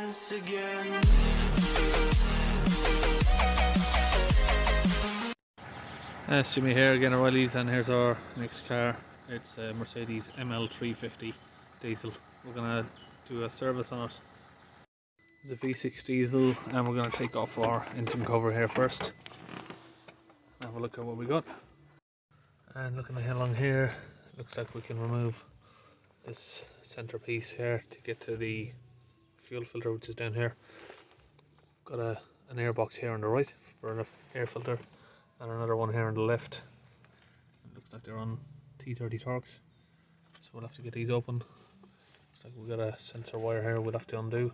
once again. It's Jimmy here again, O'Reilly's, and here's our next car. It's a Mercedes ML350 diesel. We're gonna do a service on it. It's a V6 diesel, and we're gonna take off our engine cover here first. Have a look at what we got. And looking along here, it looks like we can remove this centerpiece here to get to the fuel filter, which is down here. Got an air box here on the right for an air filter, and another one here on the left. It looks like they're on T30 Torx, so we'll have to get these open. Looks like we've got a sensor wire here we'll have to undo.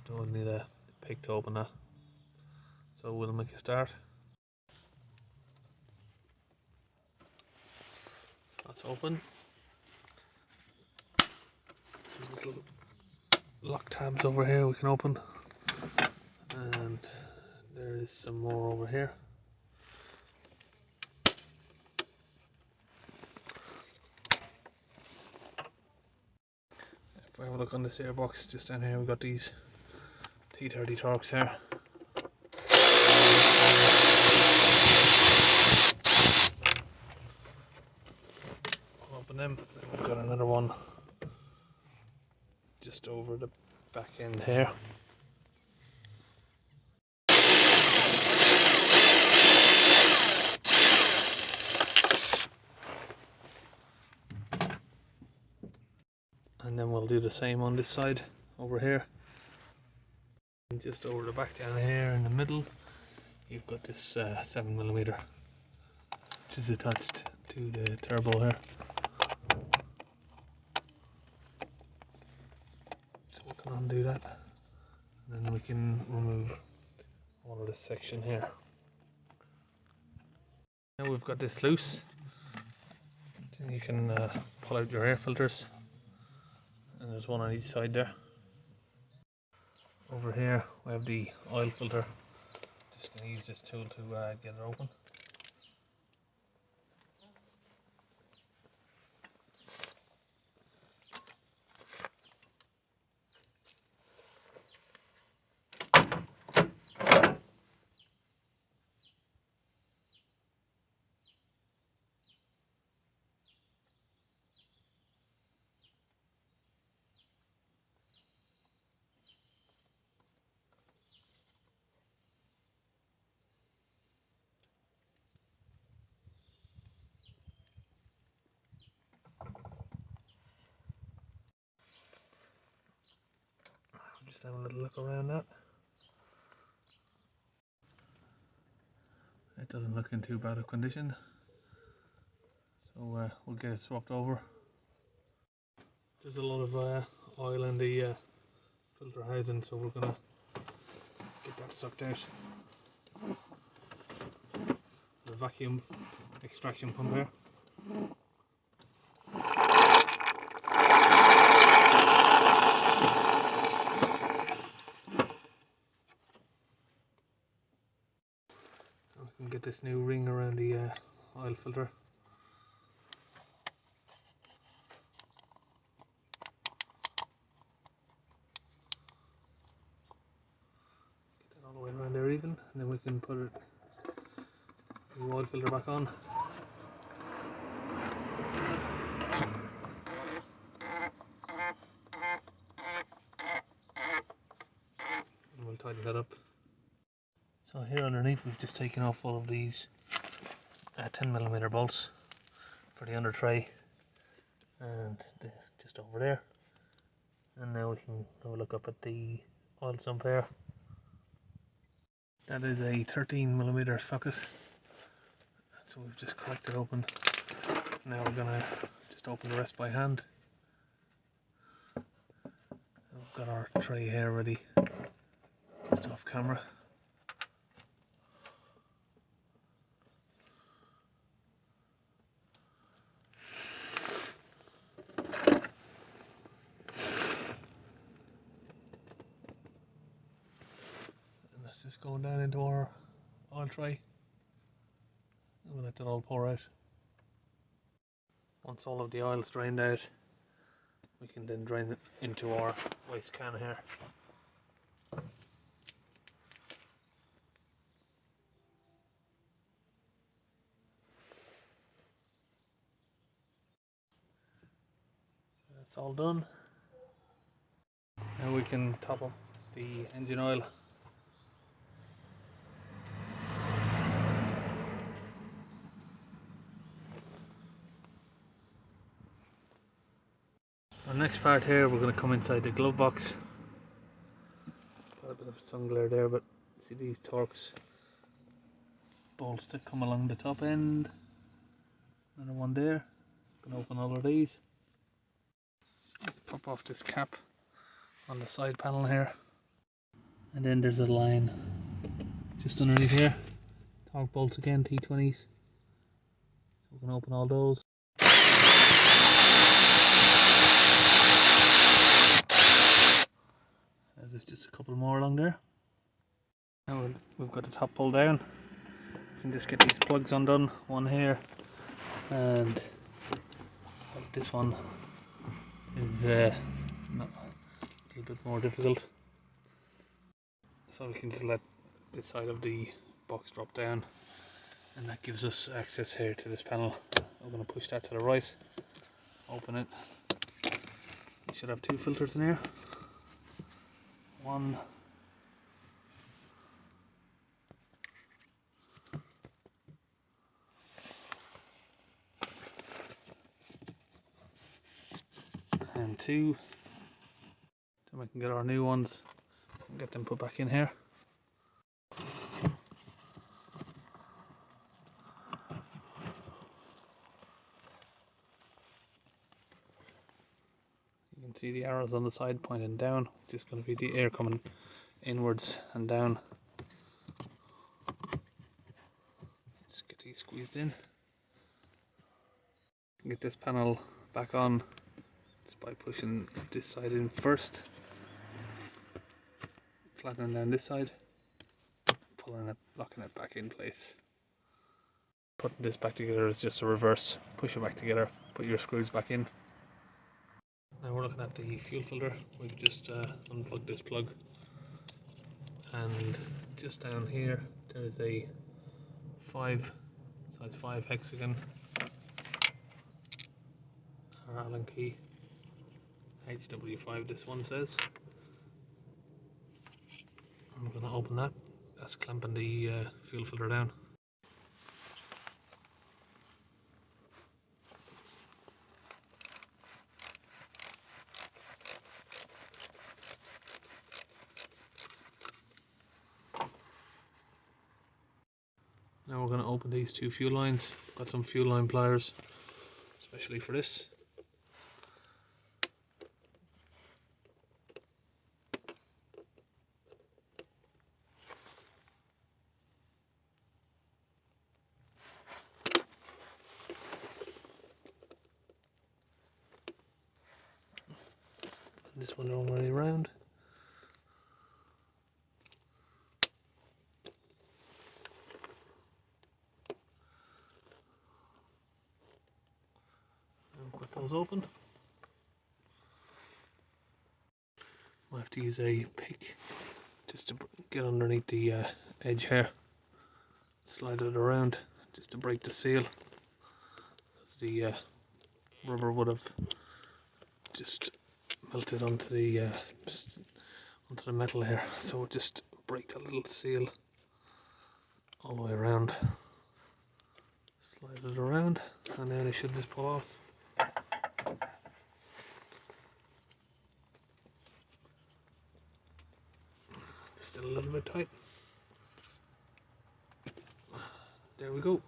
We'll need a pick to open that, so we'll make a start. That's open. Some little lock tabs over here we can open, and there is some more over here. If we have a look on this airbox just down here, we've got these T30 Torx here. Open them. We've got another one just over the back end here. And then we'll do the same on this side over here. And just over the back down here in the middle, you've got this 7mm, which is attached to the turbo here. So we can undo that, and then we can remove all of this section here. Now we've got this loose, then you can pull out your air filters, and there's one on each side there. Over here we have the oil filter. Just going to use this tool to get it open. Just have a little look around that. It doesn't look in too bad a condition, so we'll get it swapped over. There's a lot of oil in the filter housing, so we're gonna get that sucked out. The vacuum extraction pump here. We can get this new ring around the oil filter. Get that all the way around there even, and then we can put it, the oil filter back on. And we'll tighten that up. So here underneath we've just taken off all of these 10mm bolts for the under tray, and just over there. And now we can have a look up at the oil sump here. That is a 13mm socket, so we've just cracked it open. Now we're gonna just open the rest by hand. We've got our tray here ready, just off camera. That's just going down into our oil tray, and we'll let that all pour out. Once all of the oil's drained out, we can then drain it into our waste can here. That's all done. Now we can top up the engine oil. Our next part here, we're going to come inside the glove box. Got a bit of sun glare there, but see these Torx bolts that come along the top end. Another one there. Going to open all of these. Pop off this cap on the side panel here. And then there's a line just underneath here. Torque bolts again, T20s. So we're going to open all those. There's just a couple more along there. Now we've got the top pulled down. We can just get these plugs undone. One here, and this one is a little bit more difficult. So we can just let this side of the box drop down, and that gives us access here to this panel. I'm going to push that to the right, open it. We should have two filters in here. One and two. Then we can get our new ones and get them put back in here. You can see the arrows on the side pointing down, which is going to be the air coming inwards and down. Just get these squeezed in. Get this panel back on just by pushing this side in first, flattening down this side, pulling it, locking it back in place. Putting this back together is just a reverse. Push it back together, put your screws back in. Now we're looking at the fuel filter. We've just unplugged this plug, and just down here there's a size 5 hexagon or Allen key, HW5 this one says. I'm going to open that. That's clamping the fuel filter down. Now we're going to open these two fuel lines. Got some fuel line pliers, especially for this. And this one all the way around. Got those open. We'll have to use a pick just to get underneath the edge here, slide it around just to break the seal, as the rubber would have just melted onto the metal here. So we'll just break that little seal all the way around, slide it around, and then it should just pull off. Still a little bit tight. There we go.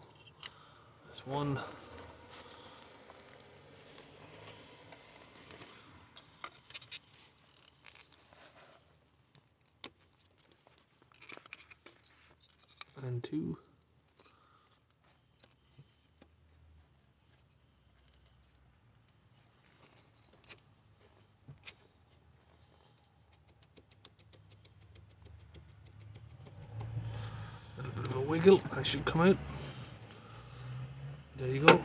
That's one. And two. A little bit of a wiggle, that should come out. There you go.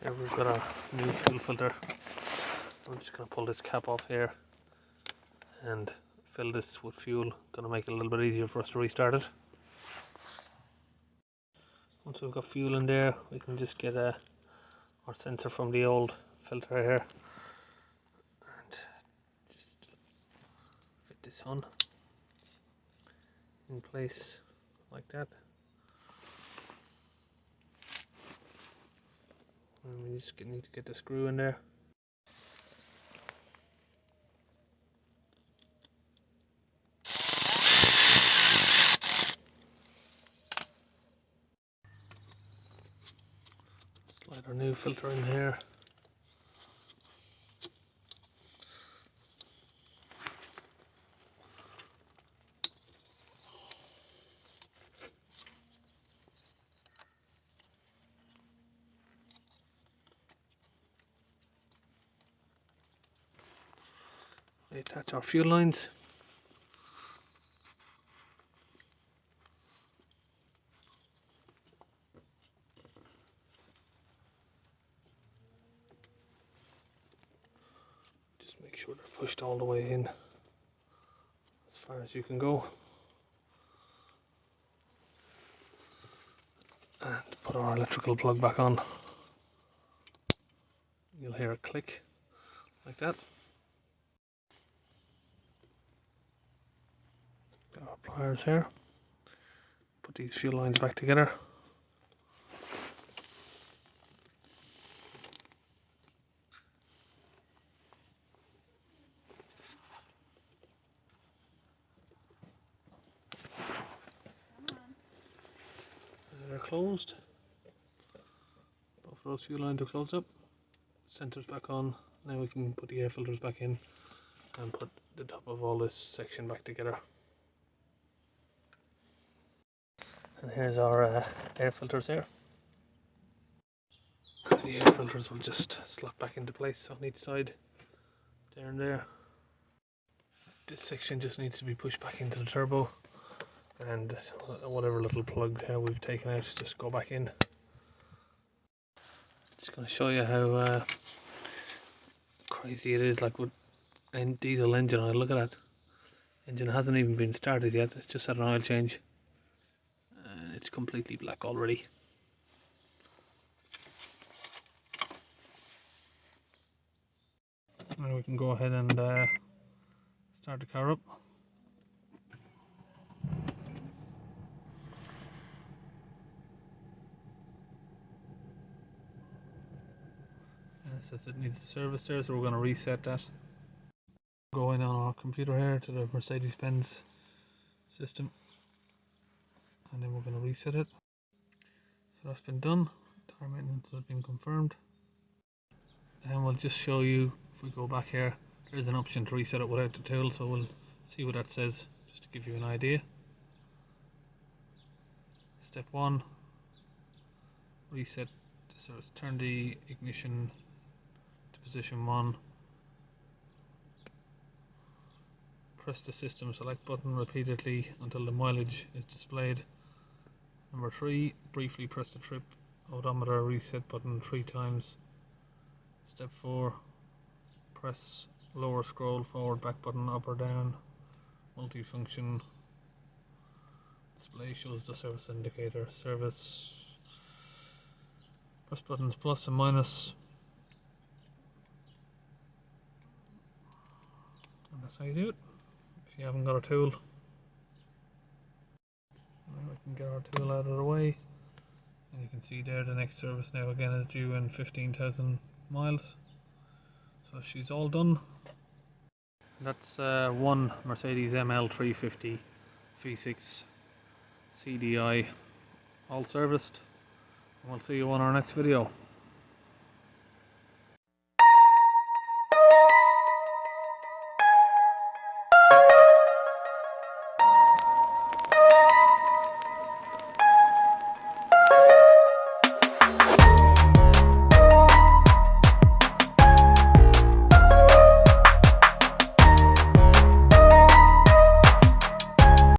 There we've got our new fuel filter. I'm just going to pull this cap off here and fill this with fuel. Going to make it a little bit easier for us to restart it. Once we've got fuel in there, we can just get our sensor from the old filter here and just fit this on in place like that. And we just need to get the screw in there. Slide our new filter in here. We attach our fuel lines. Just make sure they're pushed all the way in as far as you can go. And put our electrical plug back on. You'll hear a click like that. Got our pliers here. Put these fuel lines back together. They're closed. Both of those fuel lines are closed up. Sensor's back on. Now we can put the air filters back in and put the top of all this section back together. And here's our air filters here. The air filters will just slot back into place on each side, there and there. This section just needs to be pushed back into the turbo, and whatever little plug there we've taken out just go back in. Just going to show you how crazy it is, like with a diesel engine oil. Look at that. Engine hasn't even been started yet, it's just had an oil change. And it's completely black already. Now we can go ahead and start the car up. It says it needs service there, so we're going to reset that. Go in on our computer here to the Mercedes Benz system, and then we're going to reset it. So that's been done. Tire maintenance has been confirmed. And we'll just show you, if we go back here, there's an option to reset it without the tool, so we'll see what that says, just to give you an idea. Step 1, reset, so turn the ignition to position 1. Press the system select button repeatedly until the mileage is displayed. Number 3, briefly press the trip odometer reset button 3 times. Step 4, press lower scroll forward back button up or down. Multifunction display shows the service indicator. Service, press buttons plus and minus, and that's how you do it if you haven't got a tool. Now we can get our tool out of the way, and you can see there the next service now again is due in 15,000 miles. So she's all done. That's one Mercedes ML350 V6 CDI all serviced. We'll see you on our next video.